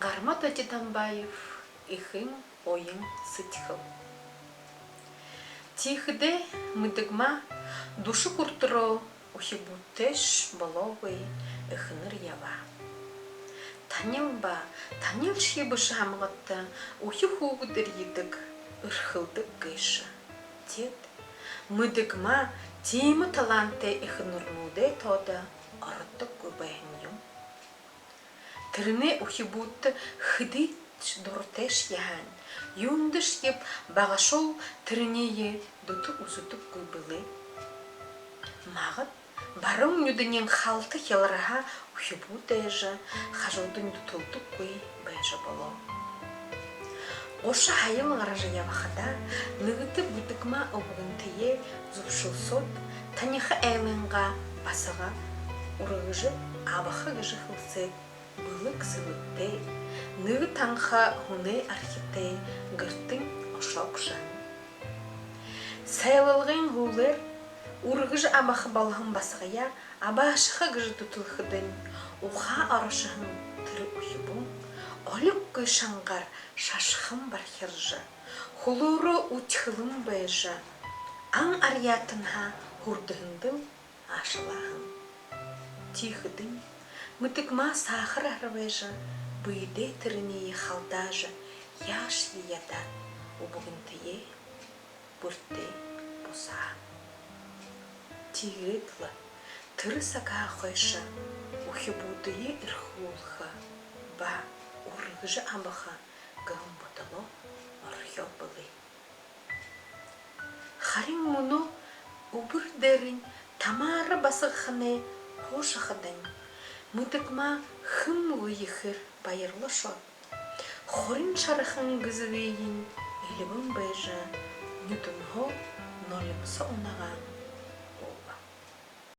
Гармат Атитамбаев, ихын ойын сытхыл. Тихде мыдыгма души куртро ухибутеш баловый ихыныр ява. Танилба, танил шибыш хамлатта ухи хугдыр едік ырхылдық гыша. Тет, мыдыгма тимы таланте ихынырнуде тода арыттық көбәйін юм. Тіріне ухибутты хыдит дұртеш яхан, юндыш еп бағашол тірінее дуты узутып көбілі. Мағыт, барың нүдінен халты хелыраға ухибут әжі, қажылдың дұтылдық көй бәжі болу. Ошы хайыл ғаражы явақада, нығыты бұдықма обығынтые зұпшыл сот, таниқы әйліңға басыға ұрығыжы абақы ғыжы қылсы бұлық сылытты, нығы таңға хуны архитте гыртың ошок жан. Сайлылғын ғулыр, ұрғыж абақы балығын басығая, абашығы ғыжы тұтылғыдың, уға арышығын түрі ұйыбың, олық көшанғар шашқын бар хержі, хулуру ұтқылын бәжі, аң ариятынға хұрдығындың ашылағын. Тихыдың, мытыкма сахар арвежа, бүйде тірінее халдажа, яш ияда, убығынтые, бұртте бұса. Тигітлі, түрі саға қойша, ухибудые ирхулха, ба урғыжы абаха, ғым бұтылы архё бұлы. Харин мұны убыр дәрін, тамары басықхыны қошықыдың. Мыдыкма хым ұйықыр байырлы шот. Хорин шарықын гызывейін, елігін бәжі, нүтін ғо нолымсы ұнаған.